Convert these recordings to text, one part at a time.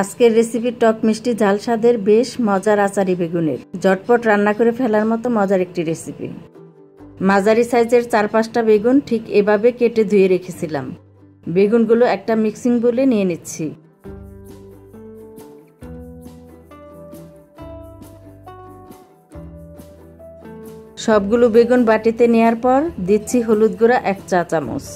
আজকের রেসিপি টক মিষ্টি ঝাল স্বাদের বেশ মজার আচারি বেগুনের ঝটপট রান্না করে ফেলার মতো মজার একটি রেসিপি। মাঝারি সাইজের 4-5টা বেগুন ঠিক এভাবে কেটে ধুয়ে রেখেছিলাম। বেগুনগুলো একটা মিক্সিং বোলে নিয়ে নিচ্ছি। সবগুলো বেগুন বাটিতে নেয়ার পর দিচ্ছি হলুদ গুঁড়া 1 চা চামচ।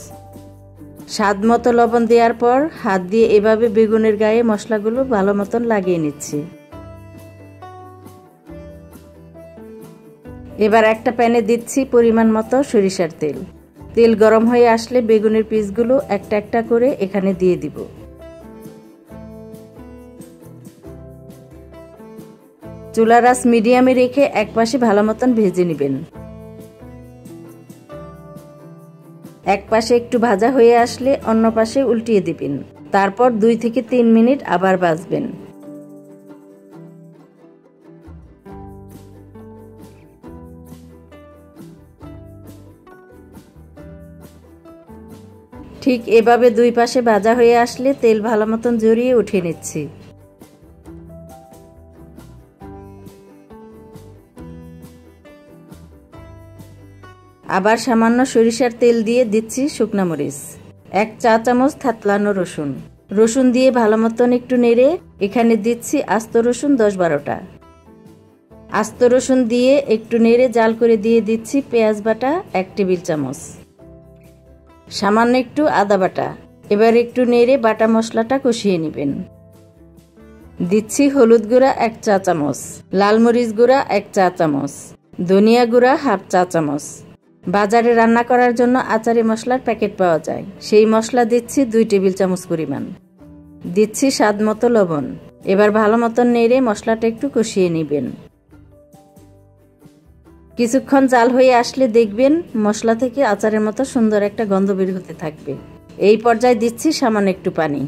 স্বাদ মতো লবণ দেওয়ার পর হাত দিয়ে এভাবে বেগুনের গায়ে মশলাগুলো ভালো মতন লাগিয়ে নিচ্ছি। এবার একটা প্যানে দিচ্ছি পরিমাণ মতো সরিষার তেল। তেল গরম হয়ে আসলে বেগুনের পিসগুলো একটা একটা করে এখানে দিয়ে দিব। চুলার আঁচ মিডিয়ামে রেখে এক পাশে ভালো মতন ভেজে নেবেন। এক পাশে একটু ভাজা হয়ে আসলে অন্য পাশে উল্টিয়ে দিবেন। তারপর 2 থেকে 3 মিনিট আবার ভাজবেন। ঠিক এভাবে 2 পাশে ভাজা হয়ে আসলে তেল ভালো মতন ঝরিয়ে উঠিয়ে নিচ্ছি। আবার সামান্য সরিষার তেল দিয়ে দিচ্ছি শুকনা মরিচ, 1 চা চামচ থেতলানো রসুন। রসুন দিয়ে ভালো মতন একটু নেড়ে এখানে দিচ্ছি আস্ত রসুন 10-12টা। আস্ত রসুন দিয়ে একটু নেড়ে জাল করে দিয়ে দিচ্ছি পেঁয়াজ বাটা 1 টেবিল চামচ, সামান্য একটু আদা বাটা। এবার একটু নেড়ে বাটা মশলাটা কষিয়ে নেবেন। দিচ্ছি হলুদ গুঁড়া 1 চা চামচ, লাল মরিচ গুঁড়া 1 চা চামচ, ধনিয়া গুঁড়া 1/2 চা চামচ। বাজারে রান্না করার জন্য আচারি মশলার প্যাকেট পাওয়া যায়, সেই মশলা দিচ্ছি 2 টেবিল চামচ পরিমাণ। দিচ্ছি স্বাদ মতো লবণ। এবার ভালো মতন নেড়ে মশলাটা একটু কষিয়ে নেবেন। কিছুক্ষণ জাল হয়ে আসলে দেখবেন মশলা থেকে আচারের মতো সুন্দর একটা গন্ধ বের হতে থাকবে। এই পর্যায়ে দিচ্ছি সামান্য একটু পানি।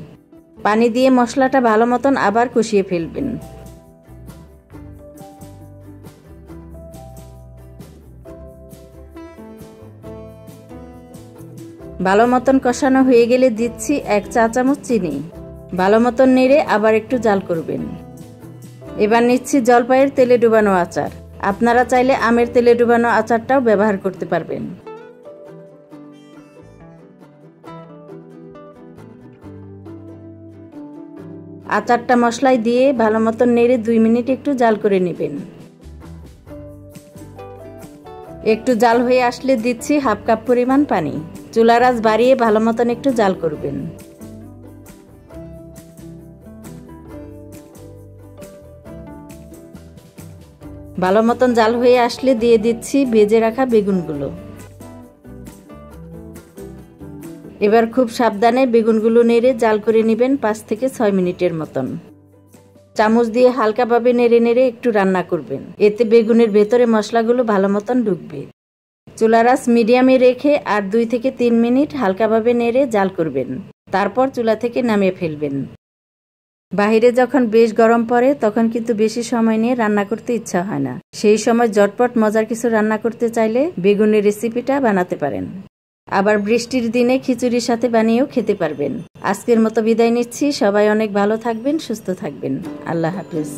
পানি দিয়ে মশলাটা ভালো মতন আবার কষিয়ে ফেলবেন। ভালো মতন কষানো হয়ে গেলে দিচ্ছি 1 চা চামচ চিনি। ভালো মতন নেড়ে আবার একটু জাল করবেন। এবার নিচ্ছি জলপাইয়ের তেলে ডুবানো আচার। আপনারা চাইলে আমের তেলে ডুবানো আচারটাও ব্যবহার করতে পারবেন। আচারটা মশলায় দিয়ে ভালো মতন নেড়ে 2 মিনিট একটু জাল করে নেবেন। একটু জাল হয়ে আসলে দিচ্ছি 1/2 কাপ পরিমাণ পানি। চুলার আঁচ বাড়িয়ে ভালো মতন একটু জাল করবেন। ভালো মতন জাল হয়ে আসলে দিয়ে দিচ্ছি ভেজে রাখা বেগুনগুলো। এবার খুব সাবধানে বেগুনগুলো নেড়ে জাল করে নেবেন 5 থেকে 6 মিনিটের মতন। চামচ দিয়ে হালকাভাবে নেড়ে নেড়ে একটু রান্না করবেন, এতে বেগুনের ভেতরে মশলাগুলো ভালো মতন ঢুকবে। চুলার আঁচ মিডিয়ামে রেখে আর 2 থেকে 3 মিনিট হালকাভাবে নেড়ে জাল করবেন। তারপর চুলা থেকে নামিয়ে ফেলবেন। বাহিরে যখন বেশ গরম পড়ে তখন কিন্তু বেশি সময় নিয়ে রান্না করতে ইচ্ছা হয় না। সেই সময় ঝটপট মজার কিছু রান্না করতে চাইলে বেগুনের রেসিপিটা বানাতে পারেন। আবার বৃষ্টির দিনে খিচুড়ির সাথে বানিয়েও খেতে পারবেন। আজকের মতো বিদায় নিচ্ছি। সবাই অনেক ভালো থাকবেন, সুস্থ থাকবেন। আল্লাহ হাফেজ।